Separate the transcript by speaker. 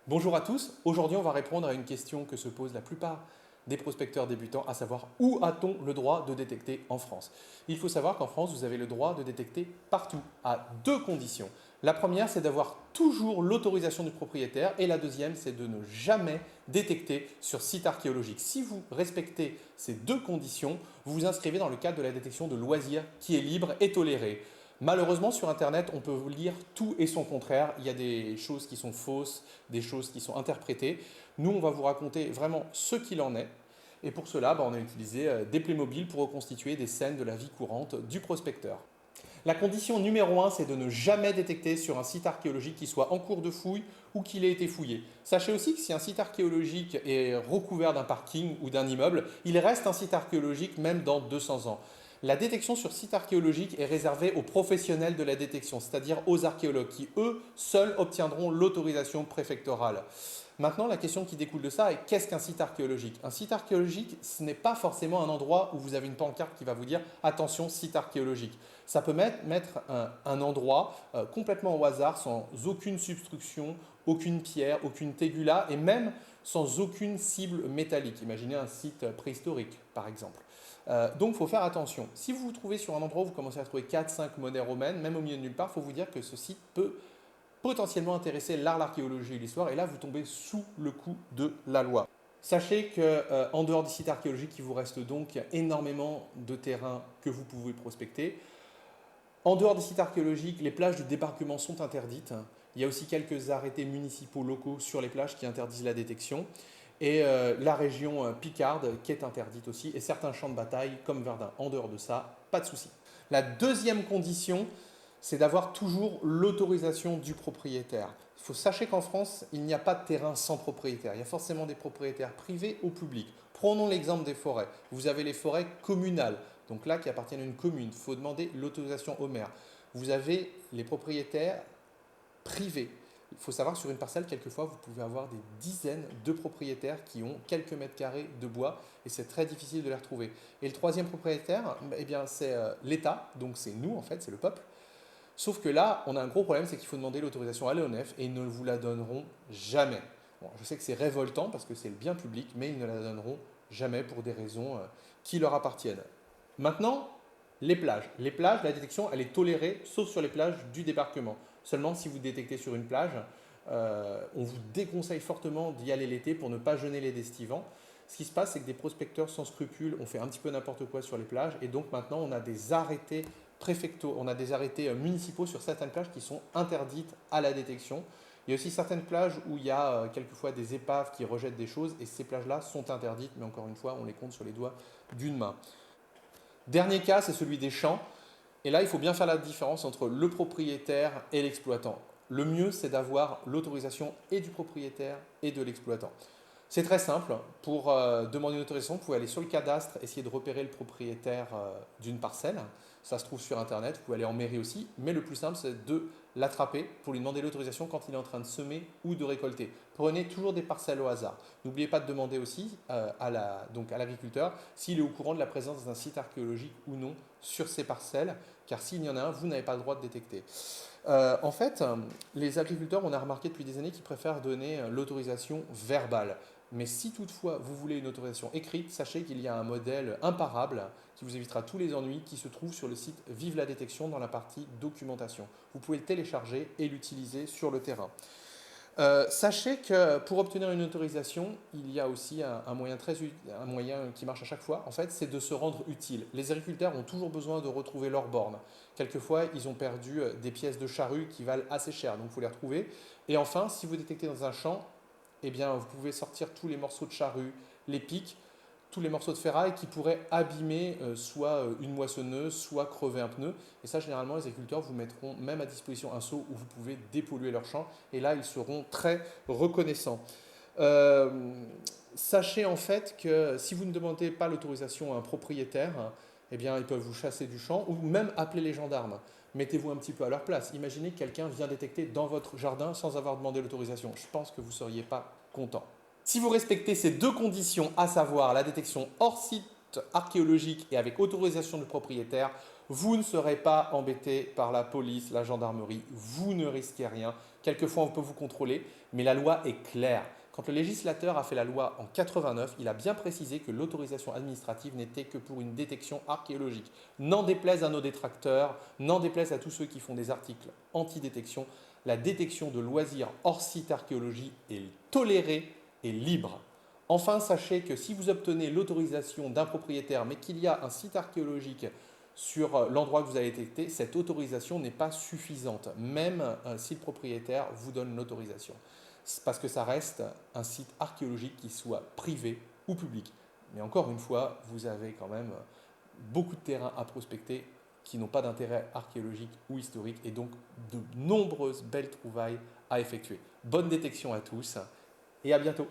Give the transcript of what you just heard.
Speaker 1: Bonjour à tous, aujourd'hui on va répondre à une question que se posent la plupart des prospecteurs débutants, à savoir où a-t-on le droit de détecter en France? Il faut savoir qu'en France vous avez le droit de détecter partout, à deux conditions. La première c'est d'avoir toujours l'autorisation du propriétaire et la deuxième c'est de ne jamais détecter sur site archéologique. Si vous respectez ces deux conditions, vous vous inscrivez dans le cadre de la détection de loisirs qui est libre et tolérée. Malheureusement, sur Internet, on peut lire tout et son contraire. Il y a des choses qui sont fausses, des choses qui sont interprétées. Nous, on va vous raconter vraiment ce qu'il en est. Et pour cela, on a utilisé des Playmobil pour reconstituer des scènes de la vie courante du prospecteur. La condition numéro 1, c'est de ne jamais détecter sur un site archéologique qui soit en cours de fouille ou qu'il ait été fouillé. Sachez aussi que si un site archéologique est recouvert d'un parking ou d'un immeuble, il reste un site archéologique même dans 200 ans. La détection sur site archéologique est réservée aux professionnels de la détection, c'est-à-dire aux archéologues qui, eux, seuls obtiendront l'autorisation préfectorale. Maintenant, la question qui découle de ça est qu'est-ce qu'un site archéologique? Un site archéologique, ce n'est pas forcément un endroit où vous avez une pancarte qui va vous dire attention, site archéologique. Ça peut mettre un endroit complètement au hasard, sans aucune substruction, aucune pierre, aucune tégula et même sans aucune cible métallique. Imaginez un site préhistorique, par exemple. Donc, il faut faire attention. Si vous vous trouvez sur un endroit où vous commencez à trouver 4-5 monnaies romaines, même au milieu de nulle part, il faut vous dire que ce site peut potentiellement intéresser l'art, l'archéologie et l'histoire, et là, vous tombez sous le coup de la loi. Sachez qu'en dehors des sites archéologiques, il vous reste donc énormément de terrains que vous pouvez prospecter. En dehors des sites archéologiques, les plages de débarquement sont interdites. Il y a aussi quelques arrêtés municipaux locaux sur les plages qui interdisent la détection. Et la région Picarde qui est interdite aussi, et certains champs de bataille comme Verdun. En dehors de ça, pas de souci. La deuxième condition, c'est d'avoir toujours l'autorisation du propriétaire. Il faut sachez qu'en France, il n'y a pas de terrain sans propriétaire. Il y a forcément des propriétaires privés ou publics. Prenons l'exemple des forêts. Vous avez les forêts communales, donc là qui appartiennent à une commune. Il faut demander l'autorisation au maire. Vous avez les propriétaires privés. Il faut savoir que sur une parcelle, quelquefois, vous pouvez avoir des dizaines de propriétaires qui ont quelques mètres carrés de bois et c'est très difficile de les retrouver. Et le troisième propriétaire, eh bien, c'est l'État, donc c'est nous en fait, c'est le peuple. Sauf que là, on a un gros problème, c'est qu'il faut demander l'autorisation à l'ONF et ils ne vous la donneront jamais. Bon, je sais que c'est révoltant parce que c'est le bien public, mais ils ne la donneront jamais pour des raisons qui leur appartiennent. Maintenant, les plages. Les plages, la détection, elle est tolérée, sauf sur les plages du débarquement. Seulement si vous détectez sur une plage, on vous déconseille fortement d'y aller l'été pour ne pas jeûner les estivants. Ce qui se passe, c'est que des prospecteurs sans scrupules ont fait un petit peu n'importe quoi sur les plages et donc maintenant on a des arrêtés préfectoraux, on a des arrêtés municipaux sur certaines plages qui sont interdites à la détection. Il y a aussi certaines plages où il y a quelquefois des épaves qui rejettent des choses et ces plages-là sont interdites, mais encore une fois, on les compte sur les doigts d'une main. Dernier cas, c'est celui des champs. Et là, il faut bien faire la différence entre le propriétaire et l'exploitant. Le mieux, c'est d'avoir l'autorisation et du propriétaire et de l'exploitant. C'est très simple. Pour demander une autorisation, vous pouvez aller sur le cadastre, essayer de repérer le propriétaire d'une parcelle. Ça se trouve sur Internet, vous pouvez aller en mairie aussi. Mais le plus simple, c'est de l'attraper pour lui demander l'autorisation quand il est en train de semer ou de récolter. Prenez toujours des parcelles au hasard. N'oubliez pas de demander aussi à l'agriculteur s'il est au courant de la présence d'un site archéologique ou non sur ces parcelles, car s'il y en a un, vous n'avez pas le droit de détecter. En fait, les agriculteurs, on a remarqué depuis des années qu'ils préfèrent donner l'autorisation verbale. Mais si toutefois vous voulez une autorisation écrite, sachez qu'il y a un modèle imparable qui vous évitera tous les ennuis qui se trouve sur le site Vive la détection dans la partie documentation. Vous pouvez le télécharger et l'utiliser sur le terrain. Sachez que pour obtenir une autorisation, il y a aussi un moyen qui marche à chaque fois, en fait, c'est de se rendre utile. Les agriculteurs ont toujours besoin de retrouver leurs bornes. Quelquefois, ils ont perdu des pièces de charrue qui valent assez cher, donc il faut les retrouver. Et enfin, si vous détectez dans un champ, eh bien, vous pouvez sortir tous les morceaux de charrue, les pics, tous les morceaux de ferraille qui pourraient abîmer soit une moissonneuse, soit crever un pneu. Et ça, généralement, les agriculteurs vous mettront même à disposition un seau où vous pouvez dépolluer leur champ. Et là, ils seront très reconnaissants. Sachez en fait que si vous ne demandez pas l'autorisation à un propriétaire, eh bien, ils peuvent vous chasser du champ ou même appeler les gendarmes. Mettez-vous un petit peu à leur place. Imaginez que quelqu'un vient détecter dans votre jardin sans avoir demandé l'autorisation. Je pense que vous ne seriez pas content. Si vous respectez ces deux conditions, à savoir la détection hors site archéologique et avec autorisation du propriétaire, Vous ne serez pas embêté par la police, la gendarmerie, vous ne risquez rien. Quelquefois, on peut vous contrôler, mais la loi est claire. Quand le législateur a fait la loi en 89, il a bien précisé que l'autorisation administrative n'était que pour une détection archéologique. N'en déplaise à nos détracteurs, n'en déplaise à tous ceux qui font des articles anti-détection, la détection de loisirs hors site archéologie est tolérée et libre. Enfin, sachez que si vous obtenez l'autorisation d'un propriétaire, mais qu'il y a un site archéologique sur l'endroit que vous allez détecter, cette autorisation n'est pas suffisante, même si le propriétaire vous donne l'autorisation. Parce que ça reste un site archéologique qui soit privé ou public. Mais encore une fois, vous avez quand même beaucoup de terrains à prospecter qui n'ont pas d'intérêt archéologique ou historique et donc de nombreuses belles trouvailles à effectuer. Bonne détection à tous et à bientôt.